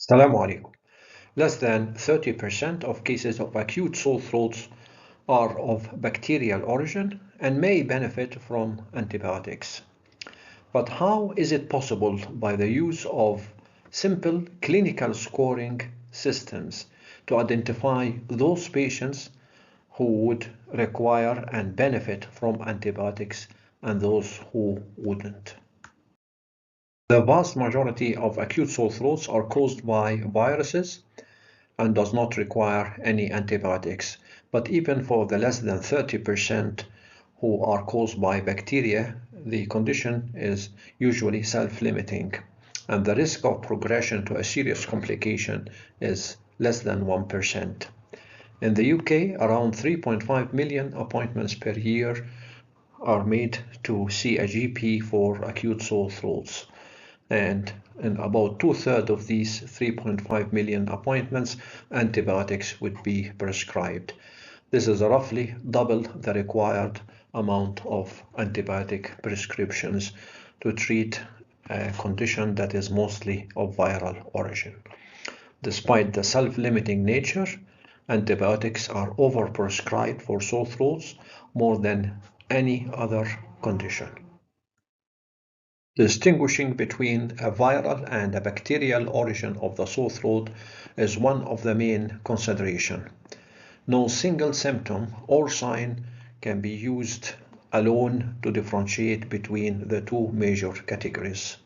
Assalamu alaikum. Less than 30% of cases of acute sore throats are of bacterial origin and may benefit from antibiotics. But how is it possible by the use of simple clinical scoring systems to identify those patients who would require and benefit from antibiotics and those who wouldn't? The vast majority of acute sore throats are caused by viruses and does not require any antibiotics. But even for the less than 30% who are caused by bacteria, the condition is usually self-limiting, and the risk of progression to a serious complication is less than 1%. In the UK, around 3.5 million appointments per year are made to see a GP for acute sore throats. And in about 2/3 of these 3.5 million appointments, antibiotics would be prescribed. This is roughly double the required amount of antibiotic prescriptions to treat a condition that is mostly of viral origin. Despite the self-limiting nature, antibiotics are overprescribed for sore throats more than any other condition. Distinguishing between a viral and a bacterial origin of the sore throat is one of the main considerations. No single symptom or sign can be used alone to differentiate between the two major categories.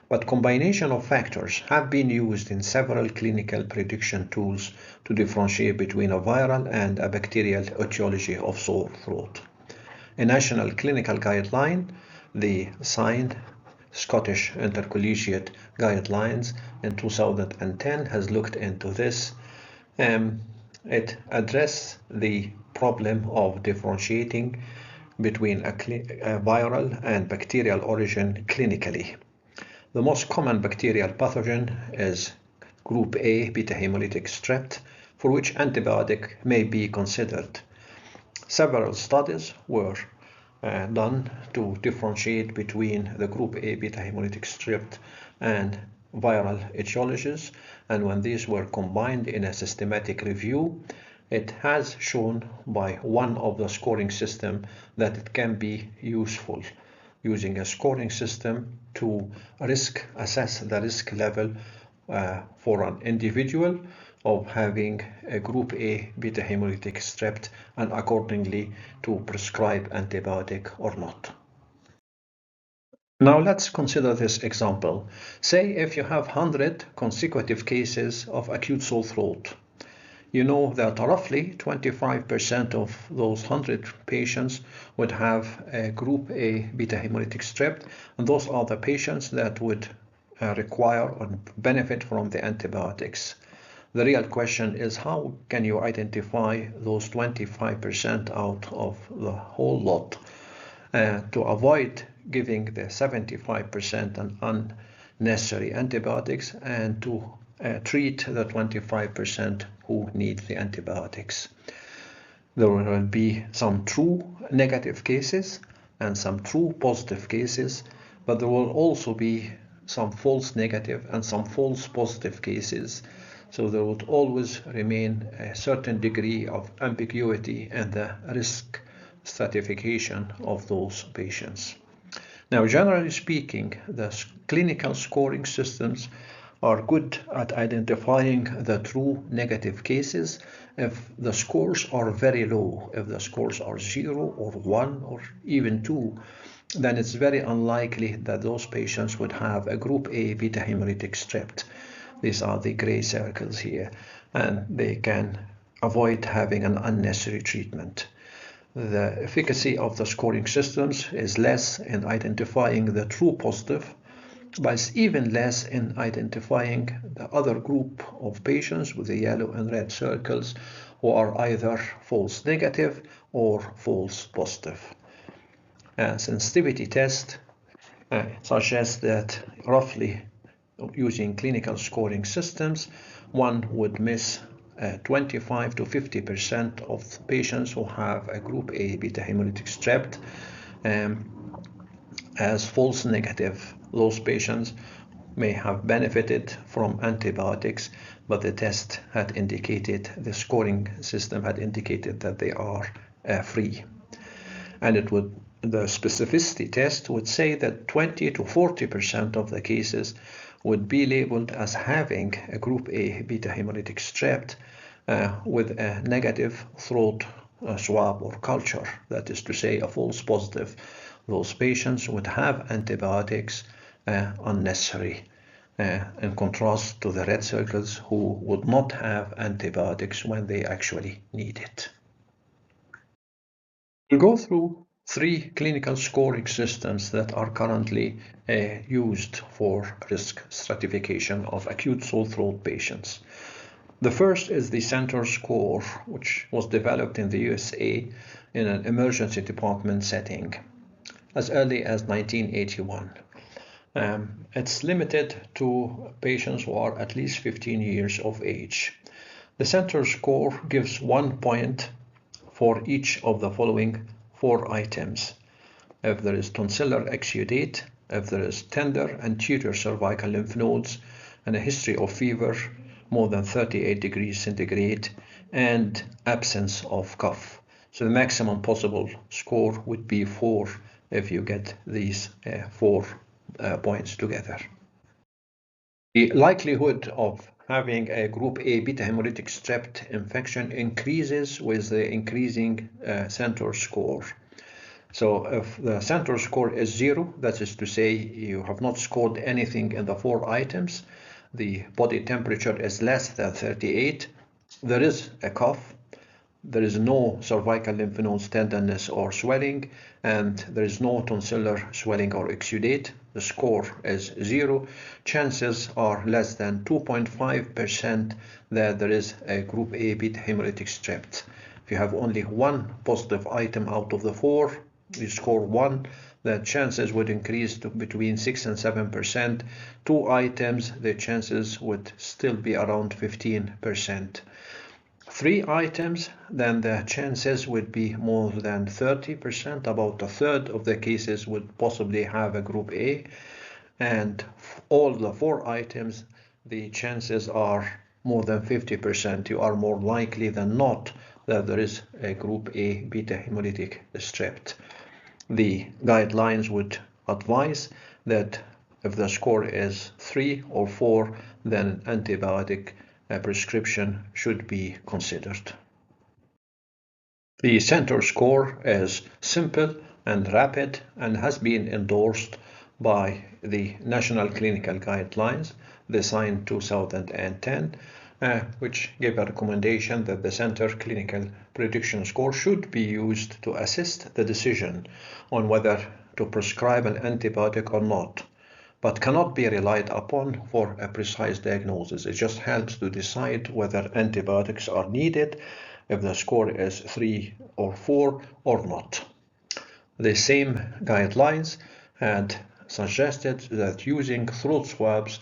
But combination of factors have been used in several clinical prediction tools to differentiate between a viral and a bacterial etiology of sore throat. A national clinical guideline, the signed Scottish Intercollegiate Guidelines in 2010 has looked into this. It addressed the problem of differentiating between a viral and bacterial origin clinically. The most common bacterial pathogen is group A beta hemolytic strep, for which antibiotic may be considered. Several studies were done to differentiate between the group A beta hemolytic strep and viral etiologies, and when these were combined in a systematic review, it has shown by one of the scoring system that it can be useful using a scoring system to assess the risk level for an individual of having a group A beta hemolytic strep and accordingly to prescribe antibiotic or not. Now let's consider this example. Say if you have 100 consecutive cases of acute sore throat. You know that roughly 25% of those 100 patients would have a group A beta hemolytic strep, and those are the patients that would require or benefit from the antibiotics. The real question is, how can you identify those 25% out of the whole lot to avoid giving the 75% an unnecessary antibiotics and to treat the 25% who need the antibiotics? There will be some true negative cases and some true positive cases, but there will also be some false negative and some false positive cases. So there would always remain a certain degree of ambiguity in the risk stratification of those patients. Now, generally speaking, the clinical scoring systems are good at identifying the true negative cases if the scores are very low. If the scores are 0 or 1 or even 2, then it's very unlikely that those patients would have a group A beta hemolytic strep. These are the gray circles here, and they can avoid having an unnecessary treatment. The efficacy of the scoring systems is less in identifying the true positive, but it's even less in identifying the other group of patients with the yellow and red circles who are either false negative or false positive. A sensitivity test suggests that roughly using clinical scoring systems, one would miss 25 to 50% of patients who have a group A beta hemolytic strep as false negative. Those patients may have benefited from antibiotics, but the test had indicated, the scoring system had indicated that they are free. And the specificity test would say that 20 to 40% of the cases would be labeled as having a group A beta hemolytic strep with a negative throat swab or culture, that is to say a false positive. Those patients would have antibiotics unnecessary, in contrast to the red circles who would not have antibiotics when they actually need it. We'll go through 3 clinical scoring systems that are currently used for risk stratification of acute sore throat patients. The first is the Centor score, which was developed in the USA in an emergency department setting as early as 1981. It's limited to patients who are at least 15 years of age. The Centor score gives 1 point for each of the following 4 items. If there is tonsillar exudate, if there is tender anterior cervical lymph nodes, and a history of fever more than 38 degrees centigrade, and absence of cough. So the maximum possible score would be 4 if you get these 4 points together. The likelihood of having a group A beta hemolytic strep infection increases with the increasing Centor score. So if the Centor score is 0, that is to say you have not scored anything in the 4 items, the body temperature is less than 38, there is a cough, there is no cervical lymph nodes tenderness or swelling, and there is no tonsillar swelling or exudate, the score is 0, chances are less than 2.5% that there is a group A beta hemolytic strep. If you have only 1 positive item out of the 4, you score 1, the chances would increase to between 6 and 7%. 2 items, the chances would still be around 15%. 3 items, then the chances would be more than 30%, about a third of the cases would possibly have a group A, and all the 4 items, the chances are more than 50%. You are more likely than not that there is a group A beta hemolytic strep. The guidelines would advise that if the score is 3 or 4, then antibiotic prescription should be considered. The Centor score is simple and rapid and has been endorsed by the National Clinical Guidelines, the SIGN 2010, which gave a recommendation that the Centor Clinical Prediction Score should be used to assist the decision on whether to prescribe an antibiotic or not, but cannot be relied upon for a precise diagnosis. It just helps to decide whether antibiotics are needed if the score is 3 or 4 or not. The same guidelines had suggested that using throat swabs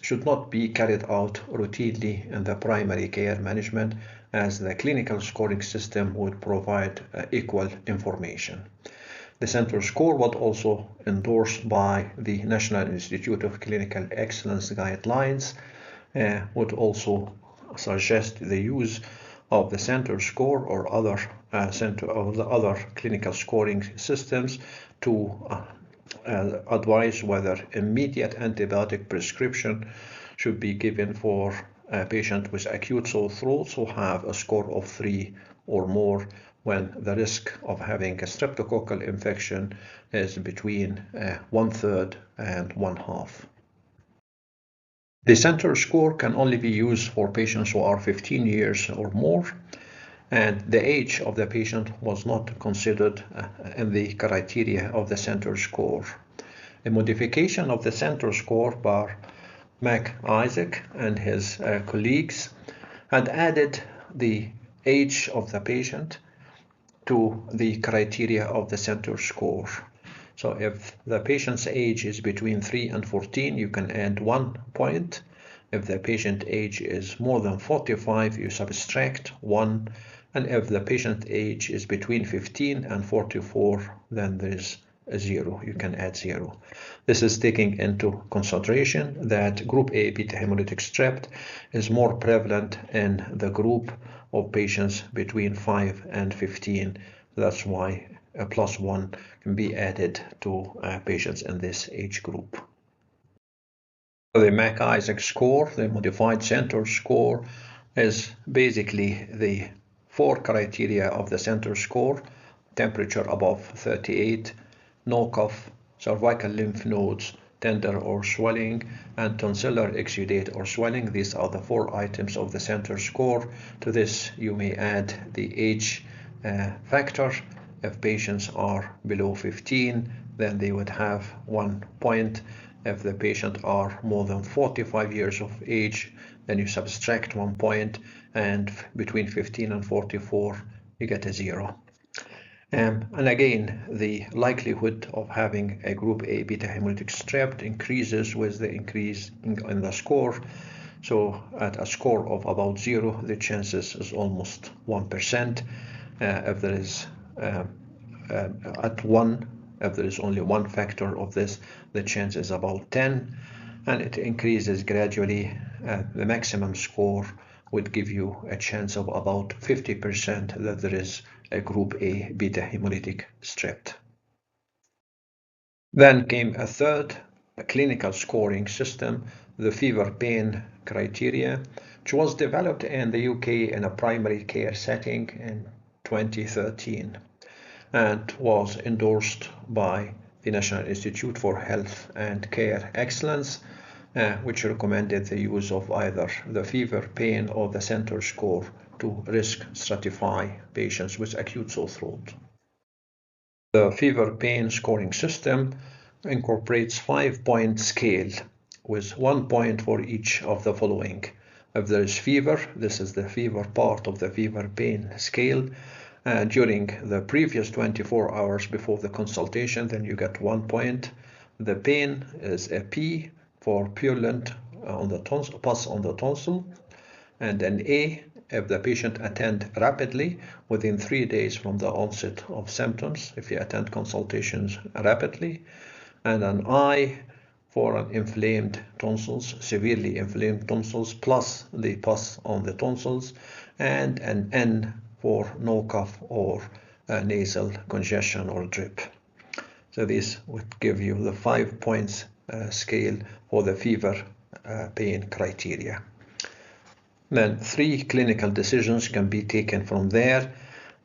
should not be carried out routinely in the primary care management, as the clinical scoring system would provide equal information. The Centor score was also endorsed by the National Institute of Clinical Excellence guidelines, would also suggest the use of the Centor score or other clinical scoring systems to advise whether immediate antibiotic prescription should be given for a patient with acute sore throats who have a score of 3 or more, when the risk of having a streptococcal infection is between 1/3 and 1/2. The Centor score can only be used for patients who are 15 years or more, and the age of the patient was not considered in the criteria of the Centor score. A modification of the Centor score by McIsaac and his colleagues had added the age of the patient to the criteria of the Centor score. So if the patient's age is between 3 and 14, you can add 1 point. If the patient age is more than 45, you subtract 1. And if the patient age is between 15 and 44, then there is 0. You can add 0. This is taking into consideration that group A beta hemolytic strep is more prevalent in the group of patients between 5 and 15. That's why a +1 can be added to patients in this age group. The McIsaac score, the modified Centor score, is basically the 4 criteria of the Centor score: temperature above 38, no cough, cervical lymph nodes tender or swelling, and tonsillar exudate or swelling. These are the 4 items of the Centor score. To this you may add the age factor. If patients are below 15, then they would have 1 point. If the patient are more than 45 years of age, then you subtract 1 point, and between 15 and 44 you get a 0. And again, the likelihood of having a group A beta hemolytic strep increases with the increase in the score. So at a score of about 0, the chances is almost 1%. If there is at 1, if there is only 1 factor of this, the chance is about 10, and it increases gradually. The maximum score would give you a chance of about 50% that there is a group A beta hemolytic strep. Then came a third clinical scoring system, the FeverPAIN criteria, which was developed in the UK in a primary care setting in 2013 and was endorsed by the National Institute for Health and Care Excellence, which recommended the use of either the FeverPAIN or the Centor score to risk stratify patients with acute sore throat. The FeverPAIN scoring system incorporates 5-point scale with 1 point for each of the following. If there is fever, this is the fever part of the FeverPAIN scale. During the previous 24 hours before the consultation, then you get 1 point. The pain is a P for purulent on the tonsil, pus on the tonsil, and an A if the patient attend rapidly within 3 days from the onset of symptoms, if you attend consultations rapidly, and an I for an inflamed tonsils, severely inflamed tonsils, plus the pus on the tonsils, and an N for no cough or nasal congestion or drip. So this would give you the 5 points scale for the FeverPAIN criteria. Then 3 clinical decisions can be taken from there.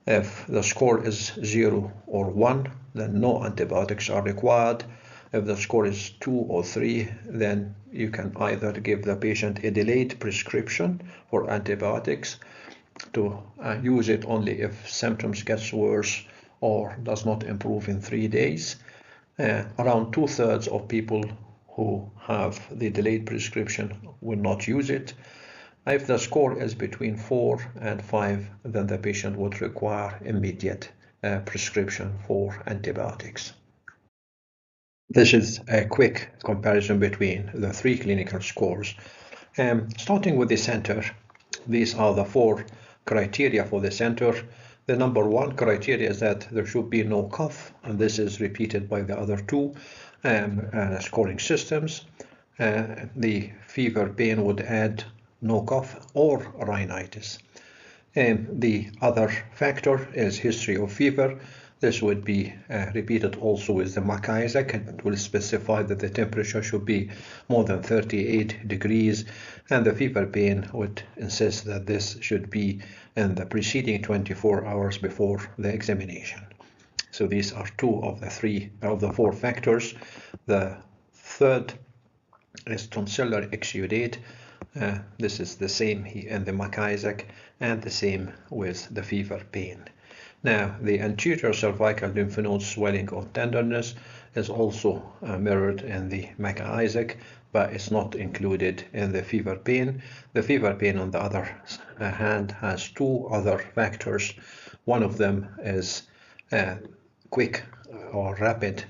If the score is 0 or 1, then no antibiotics are required. If the score is 2 or 3, then you can either give the patient a delayed prescription for antibiotics to use it only if symptoms gets worse or does not improve in 3 days. Around 2/3 of people who have the delayed prescription will not use it. If the score is between 4 and 5, then the patient would require immediate prescription for antibiotics. This is a quick comparison between the 3 clinical scores. Starting with the Centor, these are the 4 criteria for the Centor. The number 1 criteria is that there should be no cough, and this is repeated by the other 2 scoring systems. The FeverPAIN would add no cough or rhinitis. The other factor is history of fever. This would be repeated also with the McIsaac, and it will specify that the temperature should be more than 38 degrees, and the FeverPAIN would insist that this should be in the preceding 24 hours before the examination. So these are 2 of the 4 factors. The third is tonsillar exudate. This is the same in the McIsaac and the same with the FeverPAIN. Now, the anterior cervical lymph node swelling or tenderness is also mirrored in the McIsaac, but it's not included in the FeverPAIN. The FeverPAIN, on the other hand, has 2 other factors. One of them is quick or rapid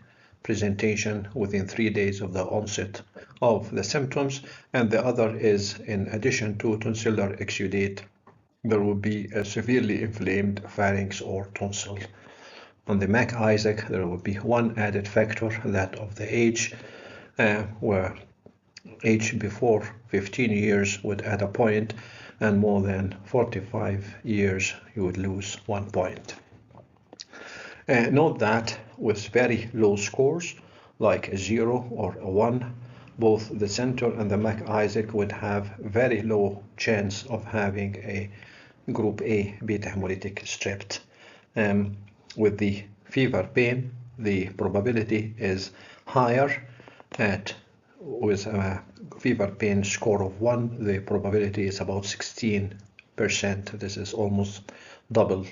presentation within 3 days of the onset of the symptoms, and the other is, in addition to tonsillar exudate, there will be a severely inflamed pharynx or tonsil. On the McIsaac, there would be one added factor, that of the age, where age before 15 years would add a point, and more than 45 years you would lose 1 point. Note that with very low scores, like a 0 or a 1, both the Centor and the McIsaac would have very low chance of having a group A beta hemolytic strep. With the FeverPAIN, the probability is higher. With a FeverPAIN score of 1, the probability is about 16%. This is almost double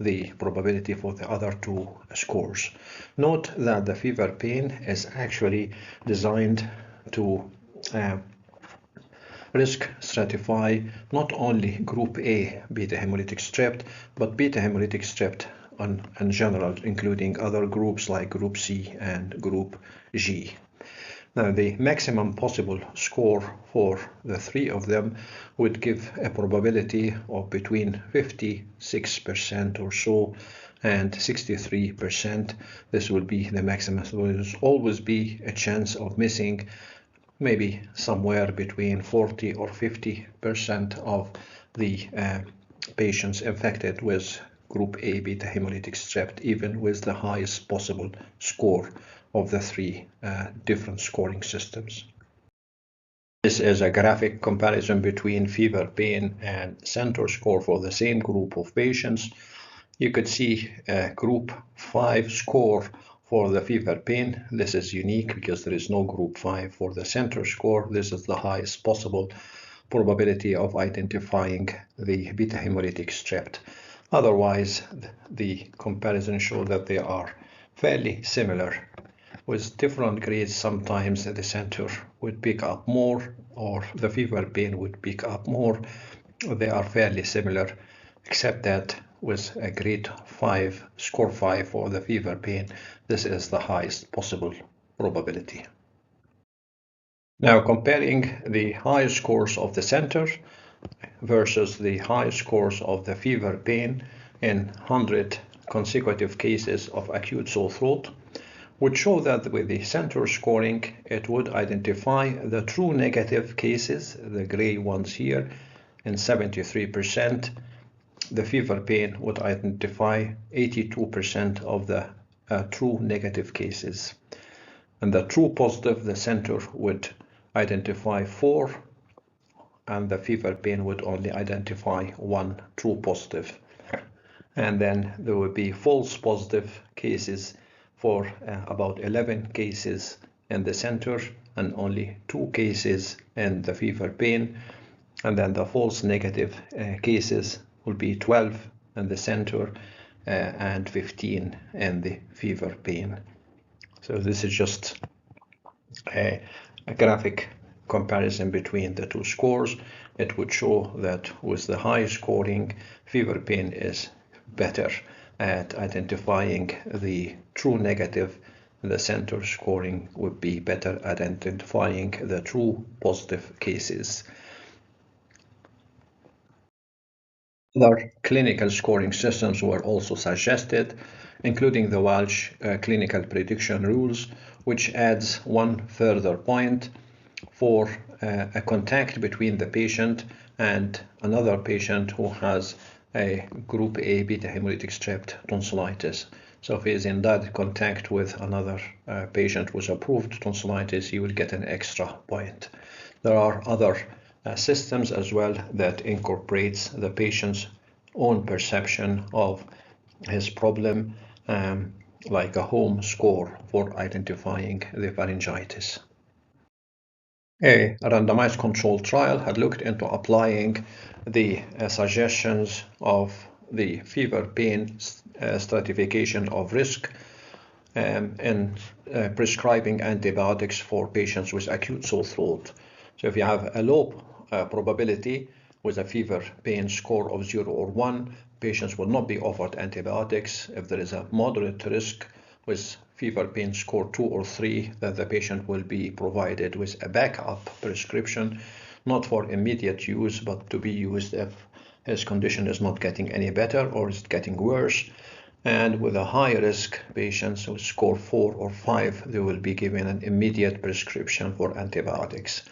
the probability for the other two scores. Note that the FeverPAIN is actually designed to risk stratify not only group A beta hemolytic strep, but beta hemolytic strep in general, including other groups like group C and group G. Now, the maximum possible score for the three of them would give a probability of between 56% or so and 63%. This will be the maximum. So there will always be a chance of missing maybe somewhere between 40 or 50% of the patients infected with group A beta hemolytic strep, even with the highest possible score of the three different scoring systems. This is a graphic comparison between FeverPAIN and Centor score for the same group of patients. You could see a group 5 score for the FeverPAIN. This is unique because there is no group 5 for the Centor score. This is the highest possible probability of identifying the beta hemolytic strep. Otherwise, the comparison shows that they are fairly similar. With different grades, sometimes the Centor would pick up more or the FeverPAIN would pick up more. They are fairly similar, except that with a grade 5, score 5 for the FeverPAIN, this is the highest possible probability. Now, comparing the high scores of the Centor versus the high scores of the FeverPAIN in 100 consecutive cases of acute sore throat, would show that with the Centor scoring, it would identify the true negative cases, the gray ones here, in 73%. The FeverPAIN would identify 82% of the true negative cases. And the true positive, the Centor would identify 4, and the FeverPAIN would only identify 1 true positive. And then there would be false positive cases for about 11 cases in the Centor and only 2 cases in the FeverPAIN. And then the false negative cases will be 12 in the Centor and 15 in the FeverPAIN. So this is just a graphic comparison between the two scores. It would show that with the high scoring, FeverPAIN is better at identifying the true negative. The Centor scoring would be better at identifying the true positive cases. Other clinical scoring systems were also suggested, including the Walsh clinical prediction rules, which adds 1 further point for a contact between the patient and another patient who has a group A beta hemolytic strep tonsillitis. So if he is in direct contact with another patient with approved tonsillitis, he will get an extra point. There are other systems as well that incorporates the patient's own perception of his problem, like a home score for identifying the pharyngitis. A randomized controlled trial had looked into applying the suggestions of the FeverPAIN stratification of risk in prescribing antibiotics for patients with acute sore throat. So if you have a low probability with a FeverPAIN score of 0 or 1, patients will not be offered antibiotics. If there is a moderate risk with FeverPAIN score 2 or 3, that the patient will be provided with a backup prescription, not for immediate use, but to be used if his condition is not getting any better or is getting worse. and with a high risk patients who score 4 or 5, they will be given an immediate prescription for antibiotics.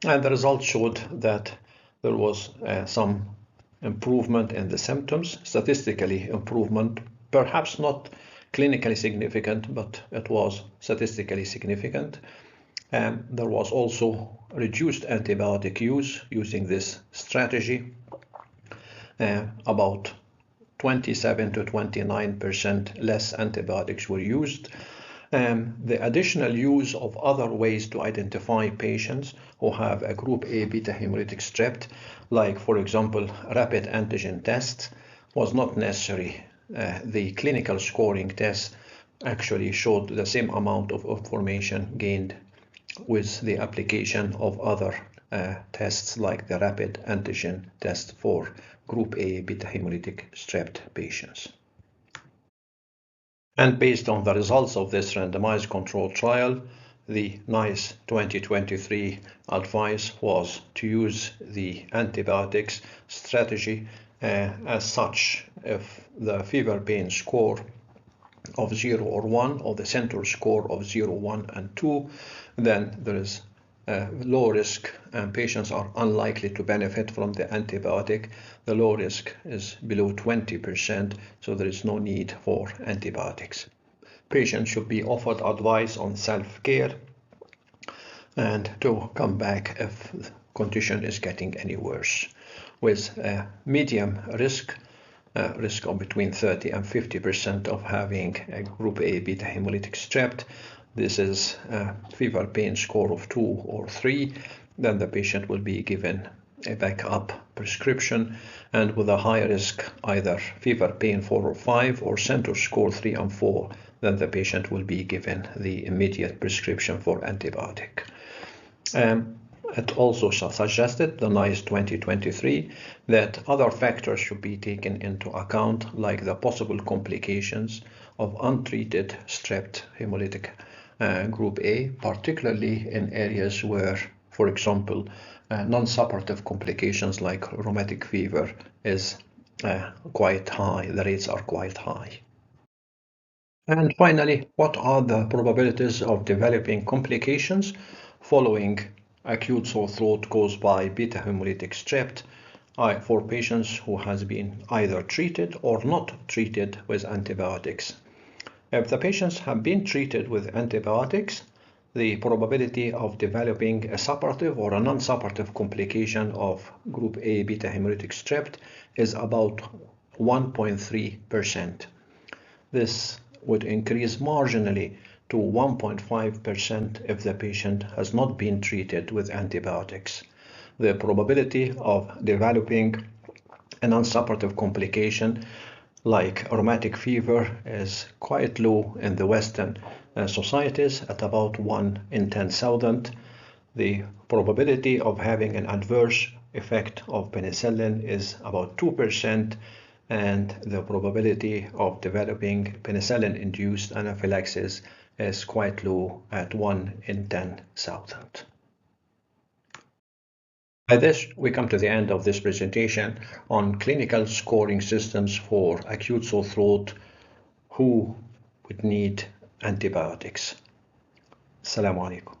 And the results showed that there was some improvement in the symptoms, statistically improvement, perhaps not clinically significant, but it was statistically significant. There was also reduced antibiotic use using this strategy. About 27 to 29% less antibiotics were used. The additional use of other ways to identify patients who have a group A beta hemolytic strep, like for example rapid antigen tests, was not necessary. The clinical scoring test actually showed the same amount of information gained with the application of other tests like the rapid antigen test for group A beta hemolytic strep patients. And based on the results of this randomized controlled trial, the NICE 2023 advice was to use the antibiotics strategy as such. If the FeverPAIN score of 0 or 1 or the Centor score of 0, 1, and 2, then there is low risk and patients are unlikely to benefit from the antibiotic. The low risk is below 20%, so there is no need for antibiotics. Patients should be offered advice on self-care and to come back if the condition is getting any worse. With a medium risk of between 30 and 50% of having a group A beta hemolytic strep, this is a FeverPAIN score of 2 or 3, then the patient will be given a backup prescription, and with a high risk, either FeverPAIN 4 or 5 or Centor score 3 and 4, then the patient will be given the immediate prescription for antibiotic. It also suggested, the NICE 2023, that other factors should be taken into account, like the possible complications of untreated strep hemolytic group A, particularly in areas where, for example, non-suppurative complications like rheumatic fever is quite high, the rates are quite high. And finally, what are the probabilities of developing complications following acute sore throat caused by beta hemolytic strep for patients who has been either treated or not treated with antibiotics? If the patients have been treated with antibiotics, the probability of developing a suppurative or a non-suppurative complication of group A beta hemolytic strep is about 1.3%. This would increase marginally to 1.5% if the patient has not been treated with antibiotics. The probability of developing a non-suppurative complication like rheumatic fever is quite low in the Western societies at about 1 in 10,000. The probability of having an adverse effect of penicillin is about 2%, and the probability of developing penicillin-induced anaphylaxis is quite low at 1 in 10,000. By this, we come to the end of this presentation on clinical scoring systems for acute sore throat who would need antibiotics. Assalamu alaikum.